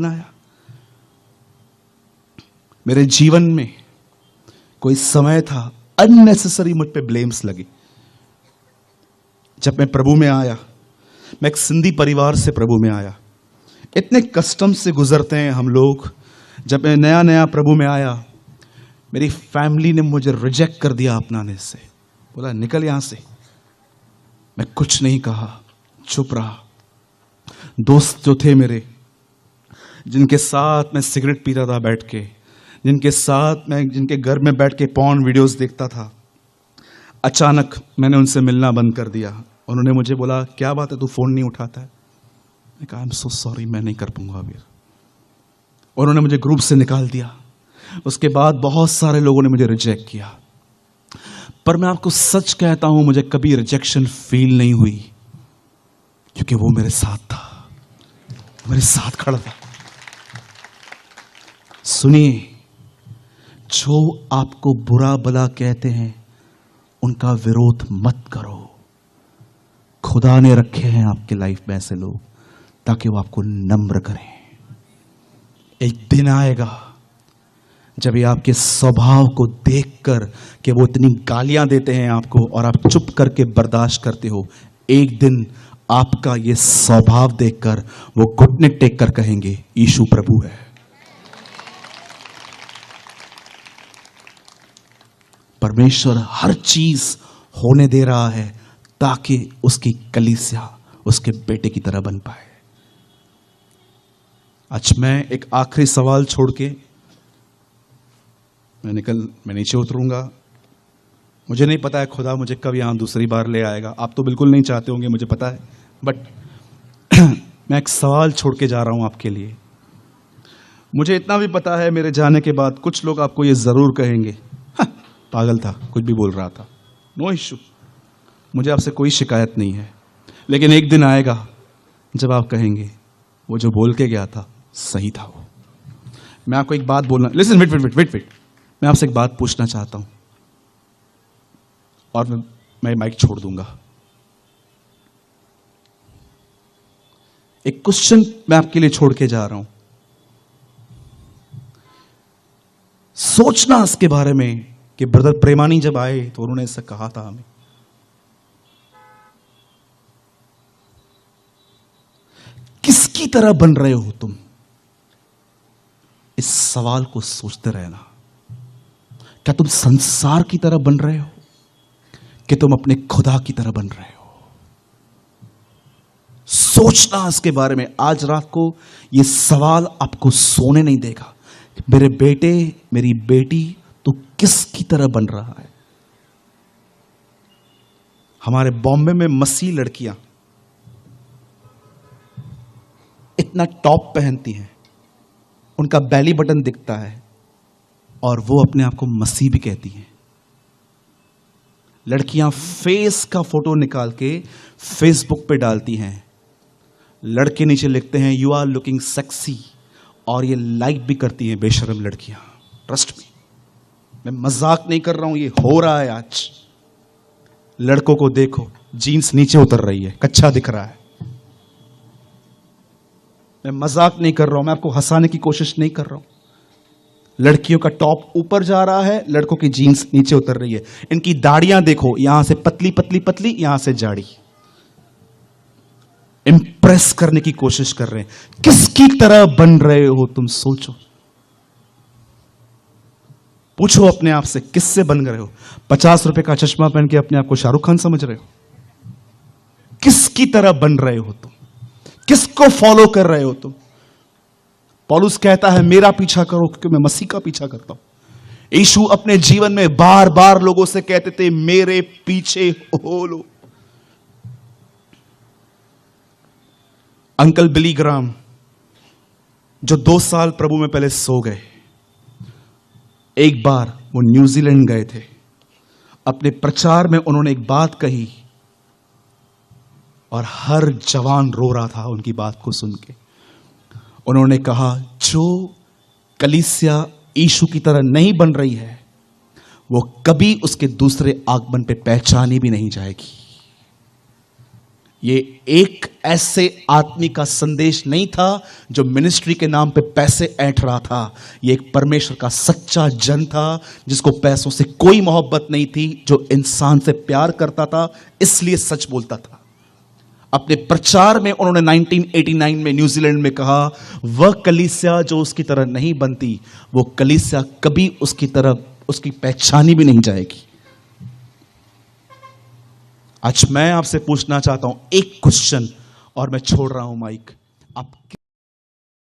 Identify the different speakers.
Speaker 1: बनाया। मेरे जीवन में कोई समय था अननेसेसरी मुझ पे ब्लेम्स लगे। जब मैं प्रभु में आया, मैं एक सिंधी परिवार से प्रभु में आया। इतने कष्टम से गुजरते हैं हम लोग। जब मैं नया नया प्रभु में आया, मेरी फैमिली ने मुझे रिजेक्ट कर दिया अपनाने से, बोला निकल यहां से। मैं कुछ नहीं कहा, चुप रहा। दोस्त जो थे मेरे, जिनके साथ मैं सिगरेट पीता था बैठ के, जिनके घर में बैठ के पॉर्न वीडियोस देखता था, अचानक मैंने उनसे मिलना बंद कर दिया। उन्होंने मुझे बोला क्या बात है, तू फोन नहीं उठाता है? मैं कहा आई एम सो सॉरी, मैं नहीं कर पाऊंगा अभी। उन्होंने मुझे ग्रुप से निकाल दिया। उसके बाद बहुत सारे लोगों ने मुझे रिजेक्ट किया, पर मैं आपको सच कहता हूं, मुझे कभी रिजेक्शन फील नहीं हुई, क्योंकि वो मेरे साथ था, मेरे साथ खड़ा था। सुनिए, जो आपको बुरा भला कहते हैं उनका विरोध मत करो। खुदा ने रखे हैं आपके लाइफ में ऐसे लोग ताकि वो आपको नम्र करें। एक दिन आएगा जब ये आपके स्वभाव को देखकर कि वो इतनी गालियां देते हैं आपको और आप चुप करके बर्दाश्त करते हो, एक दिन आपका ये स्वभाव देखकर वो घुटने टेक कर कहेंगे यीशु प्रभु है। परमेश्वर हर चीज होने दे रहा है ताकि उसकी कलीसिया उसके बेटे की तरह बन पाए। आज मैं एक आखिरी सवाल छोड़ के मैं नीचे उतरूंगा। मुझे नहीं पता है खुदा मुझे कब यहां दूसरी बार ले आएगा। आप तो बिल्कुल नहीं चाहते होंगे, मुझे पता है, बट मैं एक सवाल छोड़ के जा रहा हूं आपके लिए। मुझे इतना भी पता है मेरे जाने के बाद कुछ लोग आपको ये जरूर कहेंगे पागल था, कुछ भी बोल रहा था। नो इश्यू, मुझे आपसे कोई शिकायत नहीं है। लेकिन एक दिन आएगा जब आप कहेंगे वो जो बोल के गया था सही था वो। मैं आपको एक बात बोलना, लिसन, वेट, मैं आपसे एक बात पूछना चाहता हूं और मैं माइक छोड़ दूंगा। एक क्वेश्चन मैं आपके लिए छोड़ के जा रहा हूं। सोचना इसके बारे में कि ब्रदर प्रेमानी जब आए तो उन्होंने ऐसा कहा था हमें। किसकी तरह बन रहे हो तुम? इस सवाल को सोचते रहना। क्या तुम संसार की तरह बन रहे हो कि तुम अपने खुदा की तरह बन रहे हो? सोचना इसके बारे में। आज रात को यह सवाल आपको सोने नहीं देगा। मेरे बेटे, मेरी बेटी, तो किसकी तरह बन रहा है? हमारे बॉम्बे में मसीह लड़कियां इतना टॉप पहनती हैं, उनका बेली बटन दिखता है और वो अपने आप को मसीह भी कहती हैं। लड़कियां फेस का फोटो निकाल के फेसबुक पे डालती हैं, लड़के नीचे लिखते हैं यू आर लुकिंग सेक्सी, और ये लाइक भी करती हैं बेशर्म लड़कियां। ट्रस्ट मी, मैं मजाक नहीं कर रहा हूं, ये हो रहा है आज। लड़कों को देखो, जीन्स नीचे उतर रही है, कच्चा दिख रहा है। मैं मजाक नहीं कर रहा हूं, मैं आपको हंसाने की कोशिश नहीं कर रहा हूं। लड़कियों का टॉप ऊपर जा रहा है, लड़कों की जीन्स नीचे उतर रही है। इनकी दाढ़ियां देखो, यहां से पतली पतली पतली, यहां से जाड़ी। इंप्रेस करने की कोशिश कर रहे हैं। किसकी तरह बन रहे हो तुम? सोचो, पूछो अपने आप से, किससे बन रहे हो? 50 रुपए का चश्मा पहन के अपने आप को शाहरुख खान समझ रहे हो? किसकी तरह बन रहे हो तुम? किसको फॉलो कर रहे हो तुम? पौलुस कहता है मेरा पीछा करो क्योंकि मैं मसीह का पीछा करता हूं। यीशु अपने जीवन में बार बार लोगों से कहते थे मेरे पीछे हो लो। अंकल बिली ग्राम जो 2 साल प्रभु में पहले सो गए, एक बार वो न्यूजीलैंड गए थे। अपने प्रचार में उन्होंने एक बात कही और हर जवान रो रहा था उनकी बात को सुन के। उन्होंने कहा जो कलीसिया यीशु की तरह नहीं बन रही है वो कभी उसके दूसरे आगमन पे पहचानी भी नहीं जाएगी। ये एक ऐसे आदमी का संदेश नहीं था जो मिनिस्ट्री के नाम पे पैसे ऐंठ रहा था। ये एक परमेश्वर का सच्चा जन था जिसको पैसों से कोई मोहब्बत नहीं थी, जो इंसान से प्यार करता था, इसलिए सच बोलता था। अपने प्रचार में उन्होंने 1989 में न्यूजीलैंड में कहा, वह कलीसिया जो उसकी तरह नहीं बनती, वो कलीसिया कभी उसकी तरह उसकी पहचानी भी नहीं जाएगी। आज मैं आपसे पूछना चाहता हूं एक क्वेश्चन, और मैं छोड़ रहा हूं माइक। आप